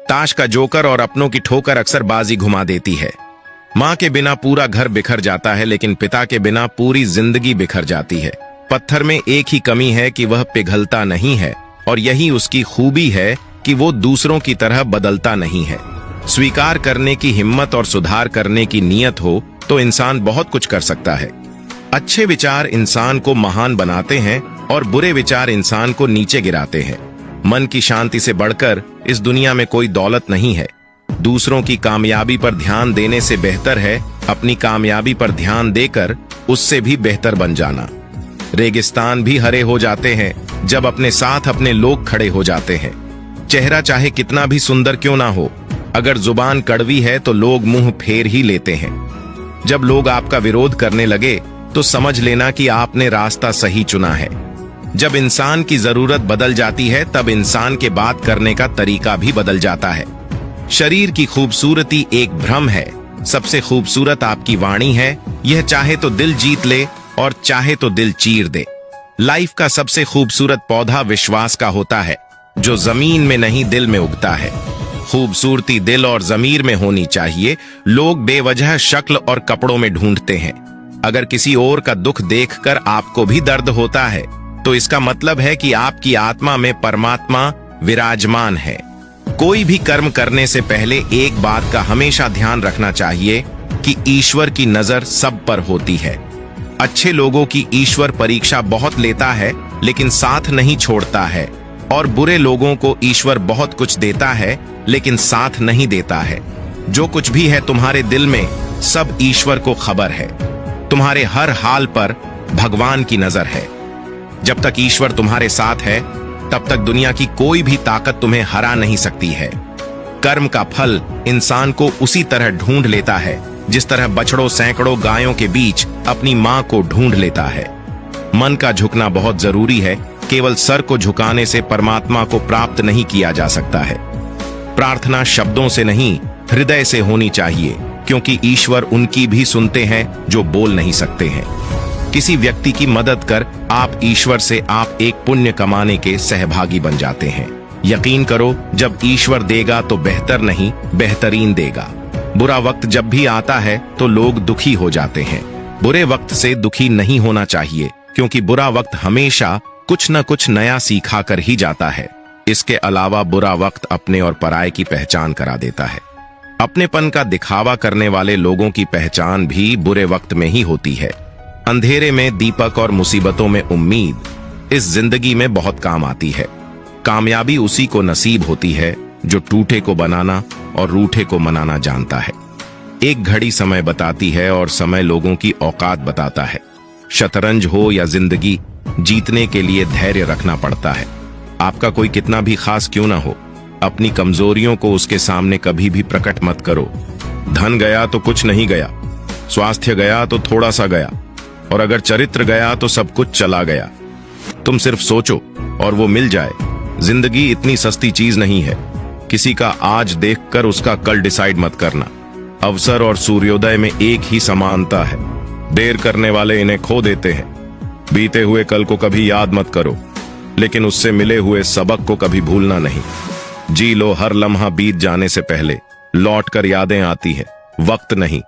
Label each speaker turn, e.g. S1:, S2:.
S1: ताश का जोकर और अपनों की ठोकर अक्सर बाजी घुमा देती है। माँ के बिना पूरा घर बिखर जाता है, लेकिन पिता के बिना पूरी जिंदगी बिखर जाती है। पत्थर में एक ही कमी है कि वह पिघलता नहीं है, और यही उसकी खूबी है कि वो दूसरों की तरह बदलता नहीं है। स्वीकार करने की हिम्मत और सुधार करने की नीयत हो तो इंसान बहुत कुछ कर सकता है। अच्छे विचार इंसान को महान बनाते हैं और बुरे विचार इंसान को नीचे गिराते हैं। मन की शांति से बढ़कर इस दुनिया में कोई दौलत नहीं है। दूसरों की कामयाबी पर ध्यान देने से बेहतर है अपनी कामयाबी पर ध्यान देकर उससे भी बेहतर बन जाना। रेगिस्तान भी हरे हो जाते हैं जब अपने साथ अपने लोग खड़े हो जाते हैं। चेहरा चाहे कितना भी सुंदर क्यों ना हो, अगर जुबान कड़वी है तो लोग मुंह फेर ही लेते हैं। जब लोग आपका विरोध करने लगे तो समझ लेना कि आपने रास्ता सही चुना है। जब इंसान की जरूरत बदल जाती है तब इंसान के बात करने का तरीका भी बदल जाता है। शरीर की खूबसूरती एक भ्रम है, सबसे खूबसूरत आपकी वाणी है। यह चाहे तो दिल जीत ले और चाहे तो दिल चीर दे। लाइफ का सबसे खूबसूरत पौधा विश्वास का होता है, जो जमीन में नहीं दिल में उगता है। खूबसूरती दिल और जमीर में होनी चाहिए। लोग बेवजह शक्ल और कपड़ों में ढूंढते हैं। अगर किसी और का दुख देखकर आपको भी दर्द होता है तो इसका मतलब है कि आपकी आत्मा में परमात्मा विराजमान है। कोई भी कर्म करने से पहले एक बात का हमेशा ध्यान रखना चाहिए कि ईश्वर की नजर सब पर होती है। अच्छे लोगों की ईश्वर परीक्षा बहुत लेता है लेकिन साथ नहीं छोड़ता है, और बुरे लोगों को ईश्वर बहुत कुछ देता है लेकिन साथ नहीं देता है। जो कुछ भी है तुम्हारे दिल में, सब ईश्वर को खबर है। तुम्हारे हर हाल पर भगवान की नजर है। जब तक ईश्वर तुम्हारे साथ है तब तक दुनिया की कोई भी ताकत तुम्हें हरा नहीं सकती है। कर्म का फल इंसान को उसी तरह ढूंढ लेता है जिस तरह बछड़ों सैकड़ों गायों के बीच अपनी मां को ढूंढ लेता है। मन का झुकना बहुत जरूरी है। केवल सर को झुकाने से परमात्मा को प्राप्त नहीं किया जा सकता है। प्रार्थना शब्दों से नहीं, हृदय से होनी चाहिए, क्योंकि ईश्वर उनकी भी सुनते हैं जो बोल नहीं सकते हैं। किसी व्यक्ति की मदद कर आप ईश्वर से आप एक पुण्य कमाने के सहभागी बन जाते हैं। यकीन करो, जब ईश्वर देगा तो बेहतर नहीं, बेहतरीन देगा। बुरा वक्त जब भी आता है तो लोग दुखी हो जाते हैं। बुरे वक्त से दुखी नहीं होना चाहिए, क्योंकि बुरा वक्त हमेशा कुछ न कुछ नया सिखा कर ही जाता है। इसके अलावा बुरा वक्त अपने और पराये की पहचान करा देता है। अपनेपन का दिखावा करने वाले लोगों की पहचान भी बुरे वक्त में ही होती है। अंधेरे में दीपक और मुसीबतों में उम्मीद इस जिंदगी में बहुत काम आती है। कामयाबी उसी को नसीब होती है जो टूटे को बनाना और रूठे को मनाना जानता है। एक घड़ी समय बताती है और समय लोगों की औकात बताता है। शतरंज हो या जिंदगी, जीतने के लिए धैर्य रखना पड़ता है। आपका कोई कितना भी खास क्यों ना हो, अपनी कमजोरियों को उसके सामने कभी भी प्रकट मत करो। धन गया तो कुछ नहीं गया, स्वास्थ्य गया तो थोड़ा सा गया, और अगर चरित्र गया तो सब कुछ चला गया। तुम सिर्फ सोचो और वो मिल जाए। जिंदगी इतनी सस्ती चीज नहीं है। किसी का आज देखकर उसका कल डिसाइड मत करना। अवसर और सूर्योदय में एक ही समानता है। देर करने वाले इन्हें खो देते हैं। बीते हुए कल को कभी याद मत करो, लेकिन उससे मिले हुए सबक को कभी भूलना नहीं। जी लो हर लम्हा बीत जाने से पहले, लौट कर यादें आती है, वक्त नहीं।